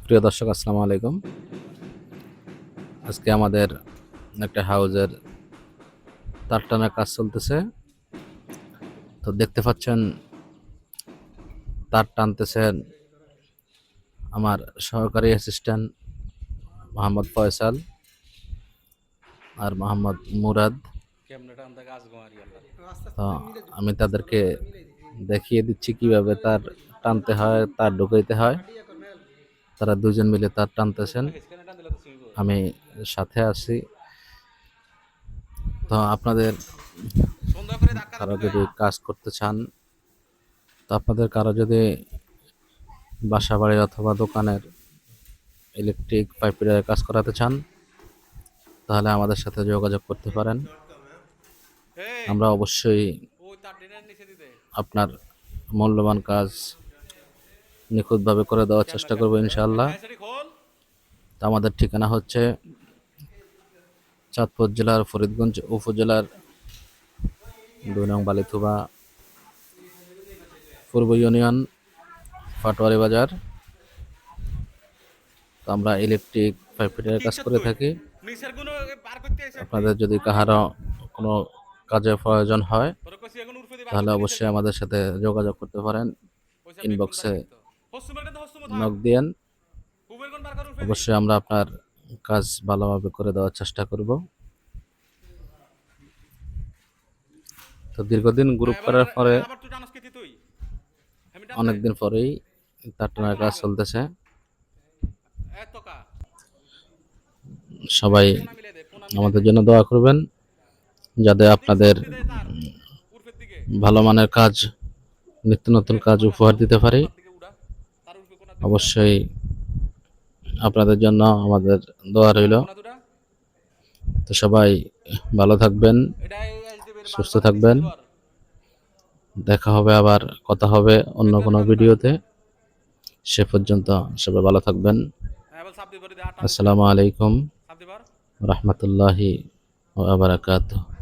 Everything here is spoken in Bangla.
প্রিয় দর্শক, আসসালামু আলাইকুম। আজকে আমাদের একটা হাউজের তার টানার কাজ চলতেছে। তো দেখতে পাচ্ছেন তার টানতেছেন আমার সহকারী অ্যাসিস্ট্যান্ট মোহাম্মদ ফয়সাল আর মোহাম্মদ মুরাদ। তো আমি তাদেরকে দেখিয়ে দিচ্ছি কিভাবে তার টানতে হয়, তার ঢুকাইতে হয়। তারা দুজন মিলে তার টানতেছেন, আমি সাথে আছি। তো আপনাদের কারো যদি কাজ করতে চান, তো আপনাদের কারো যদি বাসা বাড়ি অথবা দোকানের ইলেকট্রিক পাইপের কাজ করাতে চান, তাহলে আমাদের সাথে যোগাযোগ করতে পারেন। আমরা অবশ্যই আপনার মূল্যবান কাজ নিখুঁতভাবে করে দেওয়ার চেষ্টা করব ইনশাআল্লাহ। তো আমাদের ঠিকানা হচ্ছে চাঁদপুর জেলার ফরিদগঞ্জ উপজেলার 2 নং বালিথুবা পূর্ব ইউনিয়ন, পাটোয়ারি বাজার। তো আমরা ইলেকট্রিক পাইপের কাজ করে থাকি। আপনাদের যদি কাহারও কোনো কাজের প্রয়োজন হয়, তাহলে অবশ্যই আমাদের সাথে যোগাযোগ করতে পারেন। ইনবক্সে নক দিয়েন, অবশ্যই আমরা আপনার কাজ ভালোভাবে করে দেওয়ার চেষ্টা করব। তো দীর্ঘদিন গ্রুপ করার পরে অনেকদিন পরেই তার টানার কাজ চলতেছে। সবাই আমাদের জন্য দোয়া করবেন, যাতে আপনাদের ভালো মানের কাজ, নিত্য নতুন কাজ উপহার দিতে পারি। অবশ্যই আপনাদের জন্য আমাদের দোয়া রইল। তো সবাই ভালো থাকবেন, সুস্থ থাকবেন। দেখা হবে, আবার কথা হবে অন্য কোনো ভিডিওতে। সে পর্যন্ত সবাই ভালো থাকবেন। আসসালামু আলাইকুম রাহমাতুল্লাহি ওয়া বারাকাতুহু।